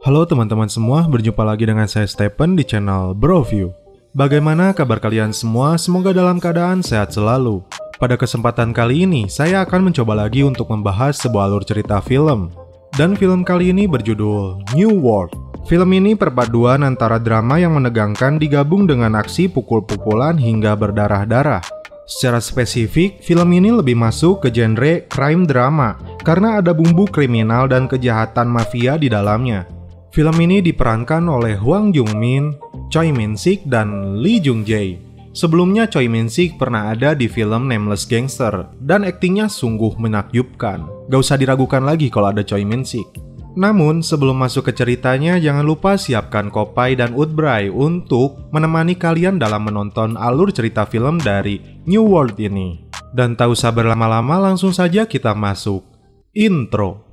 Halo teman-teman semua, berjumpa lagi dengan saya Stephen di channel Broview. Bagaimana kabar kalian semua? Semoga dalam keadaan sehat selalu. Pada kesempatan kali ini, saya akan mencoba lagi untuk membahas sebuah alur cerita film. Dan film kali ini berjudul New World. Film ini perpaduan antara drama yang menegangkan digabung dengan aksi pukul-pukulan hingga berdarah-darah. Secara spesifik, film ini lebih masuk ke genre crime drama karena ada bumbu kriminal dan kejahatan mafia di dalamnya. Film ini diperankan oleh Hwang Jung-min, Choi Min-sik, dan Lee Jung-jae. Sebelumnya Choi Min-sik pernah ada di film Nameless Gangster dan aktingnya sungguh menakjubkan. Gak usah diragukan lagi kalau ada Choi Min-sik. Namun sebelum masuk ke ceritanya, jangan lupa siapkan Kopai dan Udbray untuk menemani kalian dalam menonton alur cerita film dari New World ini. Dan tak usah berlama-lama, langsung saja kita masuk intro.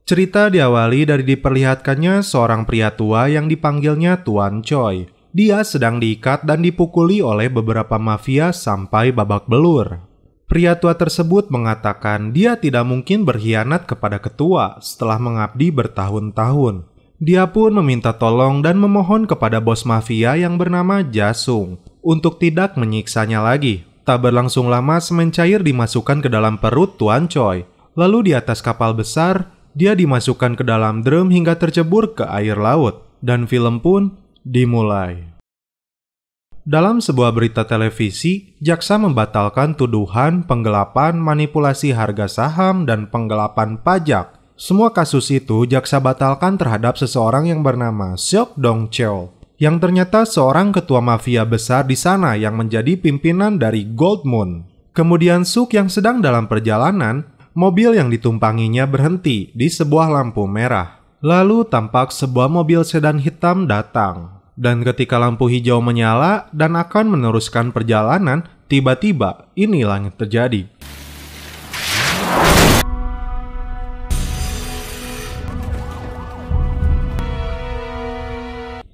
Cerita diawali dari diperlihatkannya seorang pria tua yang dipanggilnya Tuan Choi. Dia sedang diikat dan dipukuli oleh beberapa mafia sampai babak belur. Pria tua tersebut mengatakan dia tidak mungkin berkhianat kepada ketua setelah mengabdi bertahun-tahun. Dia pun meminta tolong dan memohon kepada bos mafia yang bernama Jasung untuk tidak menyiksanya lagi. Tak berlangsung lama, semen cair dimasukkan ke dalam perut Tuan Choi. Lalu di atas kapal besar, dia dimasukkan ke dalam drum hingga tercebur ke air laut, dan film pun dimulai. Dalam sebuah berita televisi, jaksa membatalkan tuduhan penggelapan, manipulasi harga saham, dan penggelapan pajak. Semua kasus itu jaksa batalkan terhadap seseorang yang bernama Seok Dong Cheol, yang ternyata seorang ketua mafia besar di sana yang menjadi pimpinan dari Gold Moon. Kemudian Suk yang sedang dalam perjalanan, mobil yang ditumpanginya berhenti di sebuah lampu merah. Lalu tampak sebuah mobil sedan hitam datang. Dan ketika lampu hijau menyala dan akan meneruskan perjalanan, tiba-tiba inilah yang terjadi.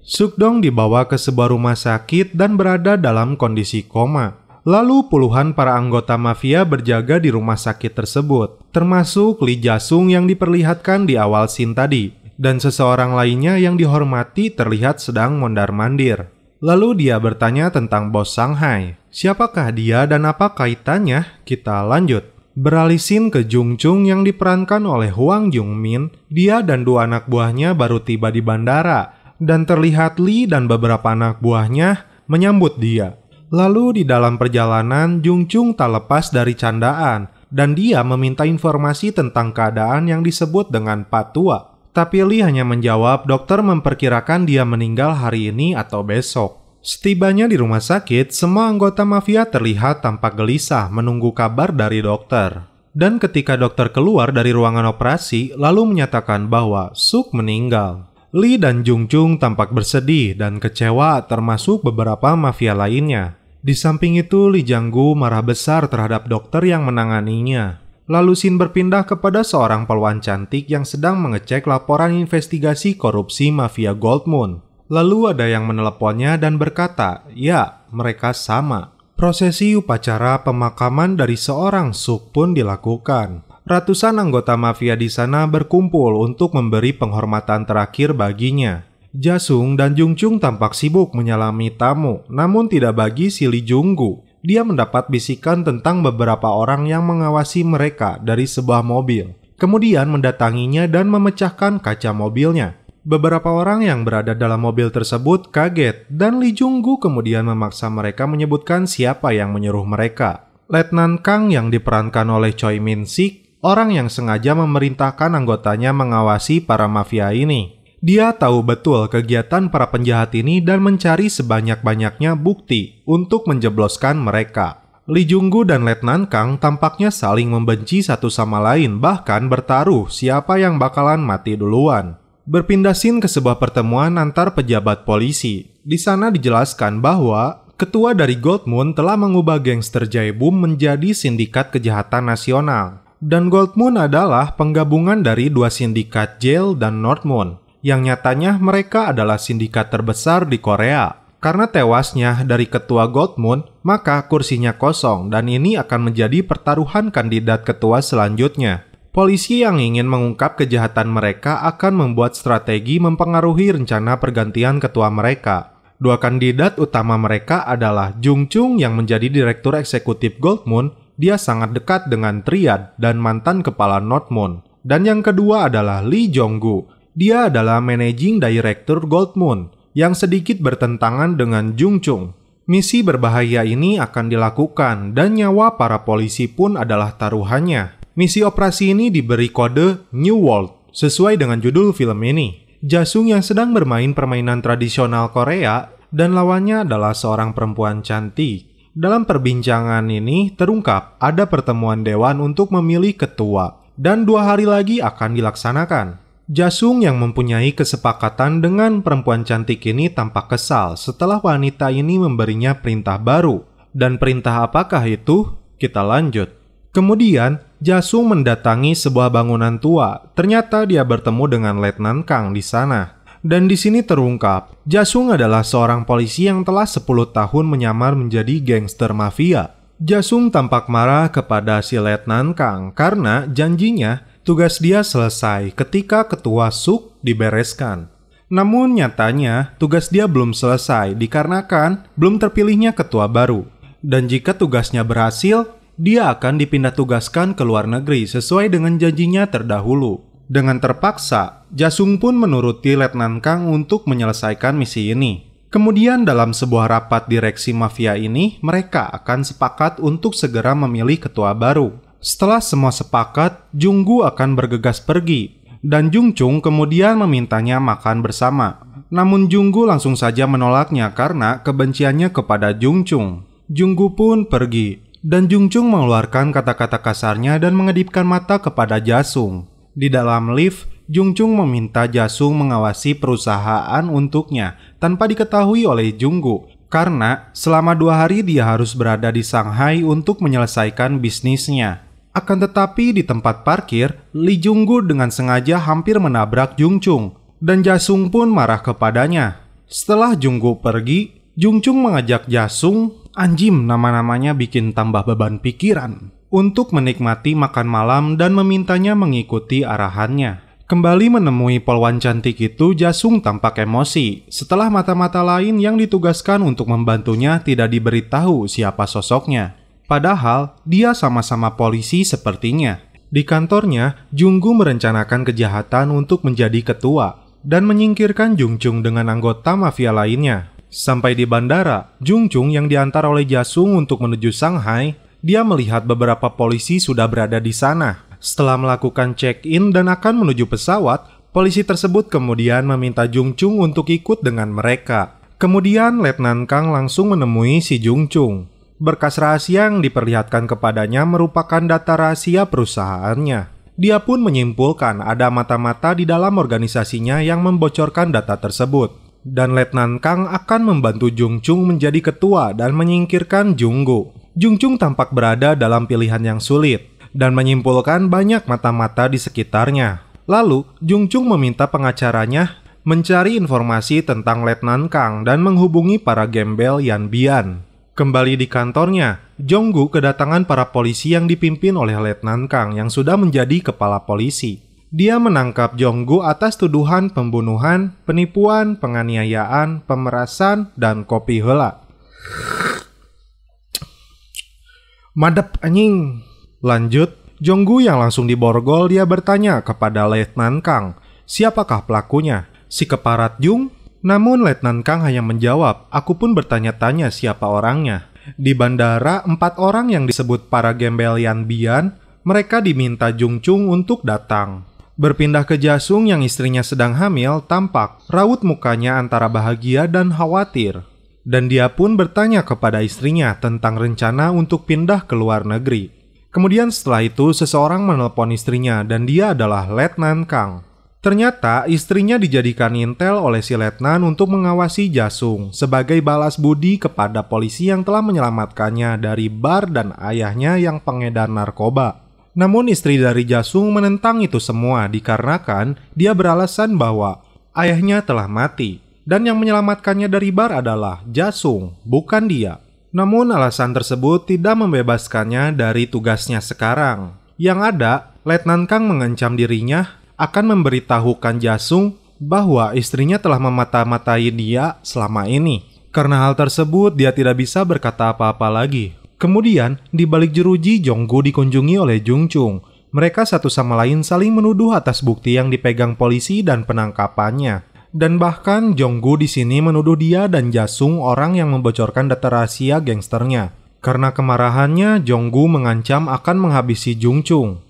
Sukdong dibawa ke sebuah rumah sakit dan berada dalam kondisi koma. Lalu puluhan para anggota mafia berjaga di rumah sakit tersebut, termasuk Lee Jasung yang diperlihatkan di awal scene tadi, dan seseorang lainnya yang dihormati terlihat sedang mondar-mandir. Lalu dia bertanya tentang bos Shanghai. Siapakah dia dan apa kaitannya? Kita lanjut. Beralih scene ke Jung Chung yang diperankan oleh Hwang Jung-min. Dia dan dua anak buahnya baru tiba di bandara, dan terlihat Lee dan beberapa anak buahnya menyambut dia. Lalu di dalam perjalanan, Jung Chung tak lepas dari candaan, dan dia meminta informasi tentang keadaan yang disebut dengan Pak Tua. Tapi Lee hanya menjawab dokter memperkirakan dia meninggal hari ini atau besok. Setibanya di rumah sakit, semua anggota mafia terlihat tampak gelisah menunggu kabar dari dokter. Dan ketika dokter keluar dari ruangan operasi, lalu menyatakan bahwa Suk meninggal. Lee dan Jung Chung tampak bersedih dan kecewa, termasuk beberapa mafia lainnya. Di samping itu, Lee Jang-gu marah besar terhadap dokter yang menanganinya. Lalu scene berpindah kepada seorang peluan cantik yang sedang mengecek laporan investigasi korupsi mafia Gold Moon. Lalu ada yang meneleponnya dan berkata, ya, mereka sama. Prosesi upacara pemakaman dari seorang Suk pun dilakukan. Ratusan anggota mafia di sana berkumpul untuk memberi penghormatan terakhir baginya. Jasung dan Jung Chung tampak sibuk menyalami tamu, namun tidak bagi si Lee Jung-gu. Dia mendapat bisikan tentang beberapa orang yang mengawasi mereka dari sebuah mobil. Kemudian mendatanginya dan memecahkan kaca mobilnya. Beberapa orang yang berada dalam mobil tersebut kaget, dan Lee Jung-gu kemudian memaksa mereka menyebutkan siapa yang menyuruh mereka. Letnan Kang yang diperankan oleh Choi Min-sik, orang yang sengaja memerintahkan anggotanya mengawasi para mafia ini. Dia tahu betul kegiatan para penjahat ini dan mencari sebanyak-banyaknya bukti untuk menjebloskan mereka. Lee Jung-gu dan Letnan Kang tampaknya saling membenci satu sama lain, bahkan bertaruh siapa yang bakalan mati duluan. Berpindah scene ke sebuah pertemuan antar pejabat polisi. Di sana dijelaskan bahwa ketua dari Gold Moon telah mengubah gangster Jaebum menjadi sindikat kejahatan nasional. Dan Gold Moon adalah penggabungan dari dua sindikat Jail dan North Moon, yang nyatanya mereka adalah sindikat terbesar di Korea. Karena tewasnya dari ketua Goldmoon, maka kursinya kosong dan ini akan menjadi pertaruhan kandidat ketua selanjutnya. Polisi yang ingin mengungkap kejahatan mereka akan membuat strategi mempengaruhi rencana pergantian ketua mereka. Dua kandidat utama mereka adalah Jung Chung yang menjadi direktur eksekutif Goldmoon. Dia sangat dekat dengan Triad dan mantan kepala Northmoon. Dan yang kedua adalah Lee Jong-gu. Dia adalah managing director Goldmoon yang sedikit bertentangan dengan Jung Chung. Misi berbahaya ini akan dilakukan dan nyawa para polisi pun adalah taruhannya. Misi operasi ini diberi kode New World sesuai dengan judul film ini. Jasung yang sedang bermain permainan tradisional Korea dan lawannya adalah seorang perempuan cantik. Dalam perbincangan ini terungkap ada pertemuan dewan untuk memilih ketua dan 2 hari lagi akan dilaksanakan. Jasung yang mempunyai kesepakatan dengan perempuan cantik ini tampak kesal setelah wanita ini memberinya perintah baru. Dan perintah apakah itu? Kita lanjut. Kemudian, Jasung mendatangi sebuah bangunan tua. Ternyata dia bertemu dengan Letnan Kang di sana. Dan di sini terungkap, Jasung adalah seorang polisi yang telah 10 tahun menyamar menjadi gangster mafia. Jasung tampak marah kepada si Letnan Kang karena janjinya tugas dia selesai ketika ketua Suk dibereskan. Namun nyatanya tugas dia belum selesai dikarenakan belum terpilihnya ketua baru. Dan jika tugasnya berhasil, dia akan dipindah tugaskan ke luar negeri sesuai dengan janjinya terdahulu. Dengan terpaksa, Jasung pun menuruti Letnan Kang untuk menyelesaikan misi ini. Kemudian dalam sebuah rapat direksi mafia ini, mereka akan sepakat untuk segera memilih ketua baru. Setelah semua sepakat, Jung-gu akan bergegas pergi, dan Jung Chung kemudian memintanya makan bersama. Namun Jung-gu langsung saja menolaknya karena kebenciannya kepada Jung Chung. Jung-gu pun pergi, dan Jung Chung mengeluarkan kata-kata kasarnya dan mengedipkan mata kepada Jasung. Di dalam lift, Jung Chung meminta Jasung mengawasi perusahaan untuknya tanpa diketahui oleh Jung-gu. Karena selama 2 hari dia harus berada di Shanghai untuk menyelesaikan bisnisnya. Akan tetapi di tempat parkir, Lee Jung-gu dengan sengaja hampir menabrak Jung Chung. Dan Jasung pun marah kepadanya. Setelah Jung-gu pergi, Jung Chung mengajak Jasung, anjim nama-namanya bikin tambah beban pikiran, untuk menikmati makan malam dan memintanya mengikuti arahannya. Kembali menemui polwan cantik itu, Jasung tampak emosi setelah mata-mata lain yang ditugaskan untuk membantunya tidak diberitahu siapa sosoknya. Padahal dia sama-sama polisi sepertinya. Di kantornya, Jung-gu merencanakan kejahatan untuk menjadi ketua dan menyingkirkan Jung Chung dengan anggota mafia lainnya. Sampai di bandara, Jung Chung yang diantar oleh Jasung untuk menuju Shanghai, dia melihat beberapa polisi sudah berada di sana. Setelah melakukan check-in dan akan menuju pesawat, polisi tersebut kemudian meminta Jung Chung untuk ikut dengan mereka. Kemudian Letnan Kang langsung menemui si Jung Chung. Berkas rahasia yang diperlihatkan kepadanya merupakan data rahasia perusahaannya. Dia pun menyimpulkan ada mata-mata di dalam organisasinya yang membocorkan data tersebut. Dan Letnan Kang akan membantu Jung Chung menjadi ketua dan menyingkirkan Jung-gu. Jung Chung tampak berada dalam pilihan yang sulit dan menyimpulkan banyak mata-mata di sekitarnya. Lalu, Jung Chung meminta pengacaranya mencari informasi tentang Letnan Kang dan menghubungi para gembel Yan Bian. Kembali di kantornya, Jong-gu kedatangan para polisi yang dipimpin oleh Letnan Kang yang sudah menjadi kepala polisi. Dia menangkap Jong-gu atas tuduhan pembunuhan, penipuan, penganiayaan, pemerasan, dan kopi heula. Madep anjing. Lanjut, Jong-gu yang langsung diborgol dia bertanya kepada Letnan Kang, siapakah pelakunya? Si keparat Jung? Namun Letnan Kang hanya menjawab, aku pun bertanya-tanya siapa orangnya. Di bandara, 4 orang yang disebut para gembel Yan Bian, mereka diminta Jung Chung untuk datang. Berpindah ke Jasung yang istrinya sedang hamil, tampak raut mukanya antara bahagia dan khawatir. Dan dia pun bertanya kepada istrinya tentang rencana untuk pindah ke luar negeri. Kemudian setelah itu seseorang menelpon istrinya dan dia adalah Letnan Kang. Ternyata istrinya dijadikan intel oleh si Letnan untuk mengawasi Jasung sebagai balas budi kepada polisi yang telah menyelamatkannya dari bar dan ayahnya yang pengedar narkoba. Namun istri dari Jasung menentang itu semua dikarenakan dia beralasan bahwa ayahnya telah mati. Dan yang menyelamatkannya dari bar adalah Jasung, bukan dia. Namun alasan tersebut tidak membebaskannya dari tugasnya sekarang. Yang ada, Letnan Kang mengancam dirinya akan memberitahukan Jasung bahwa istrinya telah memata-matai dia selama ini. Karena hal tersebut, dia tidak bisa berkata apa-apa lagi. Kemudian, di balik jeruji, Jonggu dikunjungi oleh Jung Chung. Mereka satu sama lain saling menuduh atas bukti yang dipegang polisi dan penangkapannya. Dan bahkan Jonggu di sini menuduh dia dan Jasung orang yang membocorkan data rahasia gangsternya. Karena kemarahannya, Jonggu mengancam akan menghabisi Jung Chung.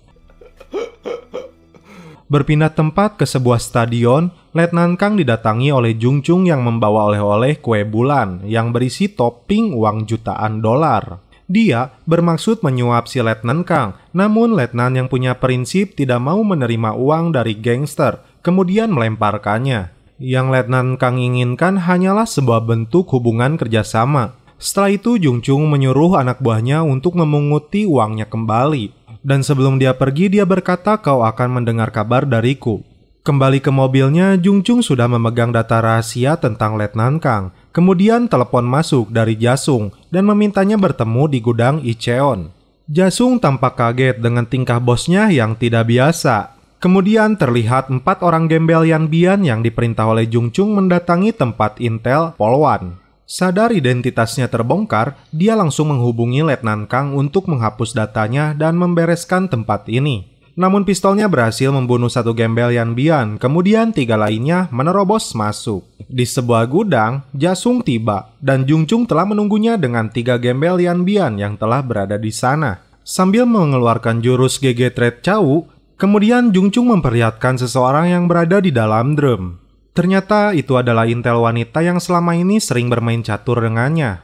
Berpindah tempat ke sebuah stadion, Letnan Kang didatangi oleh Jung Chung yang membawa oleh-oleh kue bulan yang berisi topping uang jutaan dolar. Dia bermaksud menyuap si Letnan Kang, namun Letnan yang punya prinsip tidak mau menerima uang dari gangster, kemudian melemparkannya. Yang Letnan Kang inginkan hanyalah sebuah bentuk hubungan kerjasama. Setelah itu Jung Chung menyuruh anak buahnya untuk memunguti uangnya kembali. Dan sebelum dia pergi, dia berkata, "Kau akan mendengar kabar dariku." Kembali ke mobilnya, Jung Chung sudah memegang data rahasia tentang Letnan Kang. Kemudian telepon masuk dari Jasung dan memintanya bertemu di gudang Icheon. Jasung tampak kaget dengan tingkah bosnya yang tidak biasa. Kemudian terlihat 4 orang gembel Yanbian yang diperintah oleh Jung Chung mendatangi tempat intel Polwan. Sadar identitasnya terbongkar, dia langsung menghubungi Letnan Kang untuk menghapus datanya dan membereskan tempat ini. Namun pistolnya berhasil membunuh 1 gembel Yanbian, kemudian 3 lainnya menerobos masuk. Di sebuah gudang, Jasung tiba, dan Jung Chung telah menunggunya dengan 3 gembel Yanbian yang telah berada di sana. Sambil mengeluarkan jurus GG Trade Chow, kemudian Jung Chung memperlihatkan seseorang yang berada di dalam drum. Ternyata itu adalah intel wanita yang selama ini sering bermain catur dengannya.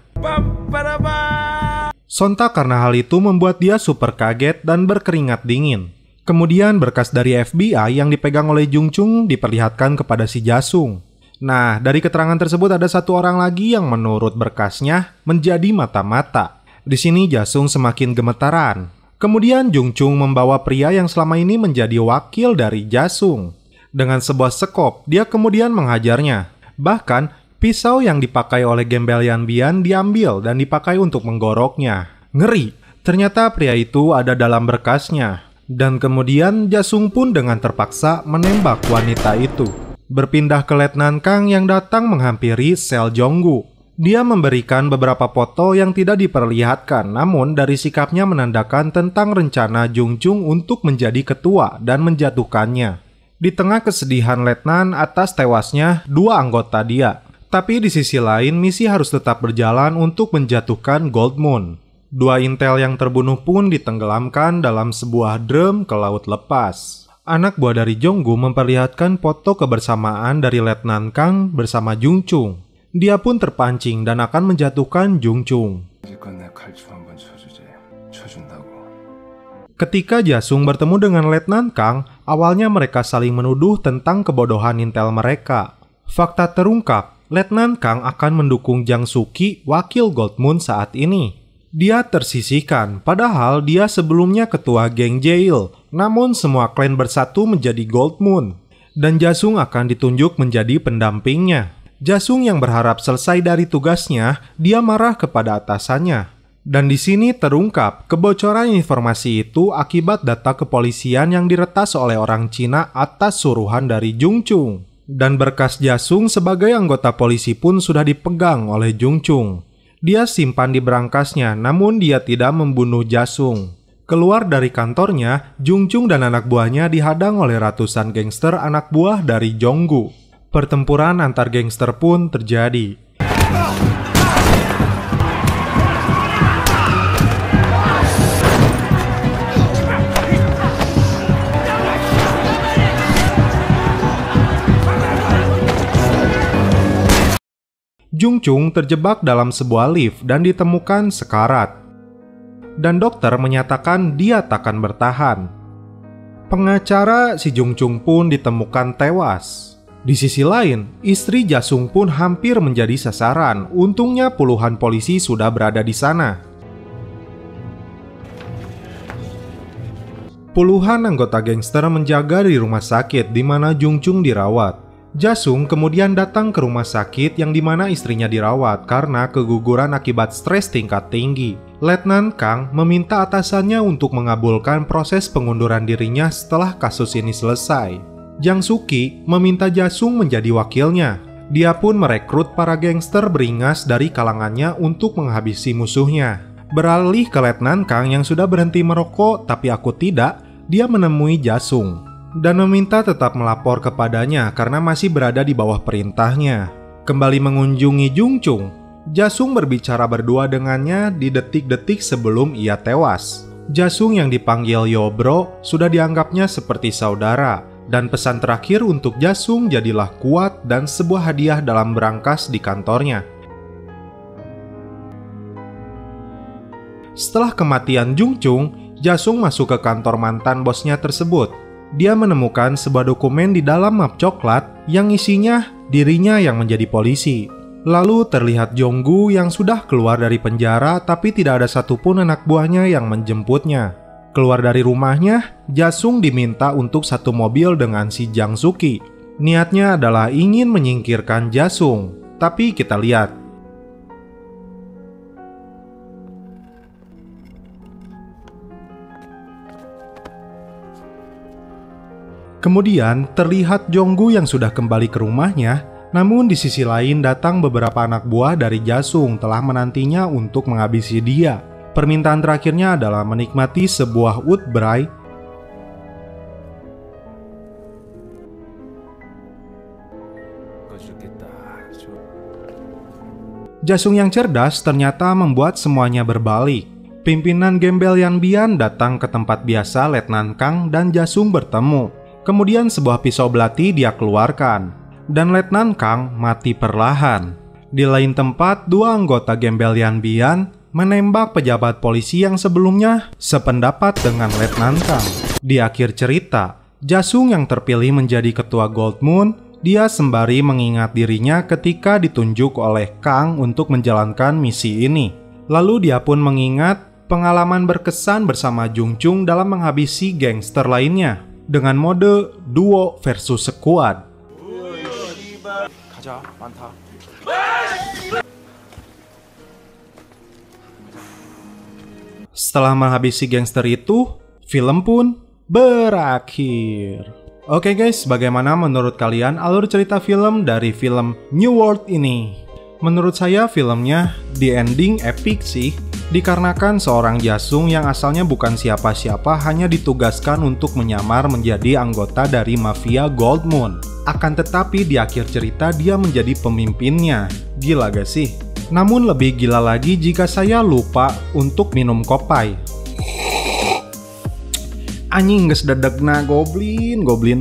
Sontak karena hal itu membuat dia super kaget dan berkeringat dingin. Kemudian berkas dari FBI yang dipegang oleh Jung Chung diperlihatkan kepada si Jasung. Nah, dari keterangan tersebut ada 1 orang lagi yang menurut berkasnya menjadi mata-mata. Di sini Jasung semakin gemetaran. Kemudian Jung Chung membawa pria yang selama ini menjadi wakil dari Jasung. Dengan sebuah sekop, dia kemudian menghajarnya. Bahkan, pisau yang dipakai oleh gembel Yanbian diambil dan dipakai untuk menggoroknya. Ngeri! Ternyata pria itu ada dalam berkasnya. Dan kemudian Jasung pun dengan terpaksa menembak wanita itu. Berpindah ke Letnan Kang yang datang menghampiri sel Jonggu. Dia memberikan beberapa foto yang tidak diperlihatkan, namun dari sikapnya menandakan tentang rencana Jung Chung untuk menjadi ketua dan menjatuhkannya. Di tengah kesedihan Letnan atas tewasnya 2 anggota dia. Tapi di sisi lain, misi harus tetap berjalan untuk menjatuhkan Gold Moon. 2 intel yang terbunuh pun ditenggelamkan dalam sebuah drum ke laut lepas. Anak buah dari Jonggu memperlihatkan foto kebersamaan dari Letnan Kang bersama Jung Chung. Dia pun terpancing dan akan menjatuhkan Jung Chung. Ketika Jasung bertemu dengan Letnan Kang, awalnya mereka saling menuduh tentang kebodohan intel mereka. Fakta terungkap, Letnan Kang akan mendukung Jang Suki, wakil Gold Moon saat ini. Dia tersisihkan, padahal dia sebelumnya ketua geng Jail. Namun semua klan bersatu menjadi Gold Moon. Dan Jasung akan ditunjuk menjadi pendampingnya. Jasung yang berharap selesai dari tugasnya, dia marah kepada atasannya. Dan di sini terungkap kebocoran informasi itu akibat data kepolisian yang diretas oleh orang Cina atas suruhan dari Jung Chung. Dan berkas Jasung sebagai anggota polisi pun sudah dipegang oleh Jung Chung. Dia simpan di berangkasnya, namun dia tidak membunuh Jasung. Keluar dari kantornya, Jung Chung dan anak buahnya dihadang oleh ratusan gangster anak buah dari Jonggu. Pertempuran antar gangster pun terjadi. Jung Chung terjebak dalam sebuah lift dan ditemukan sekarat. Dan dokter menyatakan dia takkan bertahan. Pengacara si Jung Chung pun ditemukan tewas. Di sisi lain, istri Jasung pun hampir menjadi sasaran. Untungnya puluhan polisi sudah berada di sana. Puluhan anggota gangster menjaga di rumah sakit di mana Jung Chung dirawat. Jasung kemudian datang ke rumah sakit yang dimana istrinya dirawat karena keguguran akibat stres tingkat tinggi. Letnan Kang meminta atasannya untuk mengabulkan proses pengunduran dirinya setelah kasus ini selesai. Jang Suki meminta Jasung menjadi wakilnya. Dia pun merekrut para gangster beringas dari kalangannya untuk menghabisi musuhnya. Beralih ke Letnan Kang yang sudah berhenti merokok tapi aku tidak, dia menemui Jasung dan meminta tetap melapor kepadanya karena masih berada di bawah perintahnya. Kembali mengunjungi Jung Chung, Jasung berbicara berdua dengannya di detik-detik sebelum ia tewas. Jasung yang dipanggil Yobro sudah dianggapnya seperti saudara, dan pesan terakhir untuk Jasung jadilah kuat dan sebuah hadiah dalam berangkas di kantornya. Setelah kematian Jung Chung, Jasung masuk ke kantor mantan bosnya tersebut. Dia menemukan sebuah dokumen di dalam map coklat yang isinya dirinya yang menjadi polisi. Lalu terlihat Jonggu yang sudah keluar dari penjara tapi tidak ada satupun anak buahnya yang menjemputnya. Keluar dari rumahnya, Jasung diminta untuk satu mobil dengan si Jang Suki. Niatnya adalah ingin menyingkirkan Jasung. Tapi kita lihat. Kemudian terlihat Jonggu yang sudah kembali ke rumahnya, namun di sisi lain datang beberapa anak buah dari Jasung telah menantinya untuk menghabisi dia. Permintaan terakhirnya adalah menikmati sebuah wood braai. Jasung yang cerdas ternyata membuat semuanya berbalik. Pimpinan Gembel Yanbian datang ke tempat biasa Letnan Kang dan Jasung bertemu. Kemudian sebuah pisau belati dia keluarkan, dan Letnan Kang mati perlahan. Di lain tempat, dua anggota Gembel Yanbian menembak pejabat polisi yang sebelumnya sependapat dengan Letnan Kang. Di akhir cerita, Jasung yang terpilih menjadi ketua Gold Moon, dia sembari mengingat dirinya ketika ditunjuk oleh Kang untuk menjalankan misi ini. Lalu dia pun mengingat pengalaman berkesan bersama Jung Chung dalam menghabisi gangster lainnya dengan mode duo versus squad. Setelah menghabisi gangster itu, film pun berakhir. Oke guys, bagaimana menurut kalian alur cerita film dari film New World ini? Menurut saya filmnya di ending epic sih. Dikarenakan seorang Jasung yang asalnya bukan siapa-siapa hanya ditugaskan untuk menyamar menjadi anggota dari mafia Gold Moon. Akan tetapi di akhir cerita dia menjadi pemimpinnya. Gila gak sih? Namun lebih gila lagi jika saya lupa untuk minum kopai. Anjing geus dedegna goblin.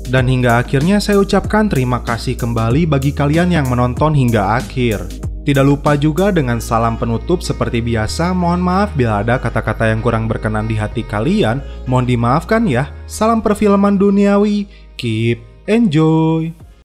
Dan hingga akhirnya saya ucapkan terima kasih kembali bagi kalian yang menonton hingga akhir. Tidak lupa juga dengan salam penutup seperti biasa, mohon maaf bila ada kata-kata yang kurang berkenan di hati kalian, mohon dimaafkan ya. Salam perfilman duniawi, keep enjoy.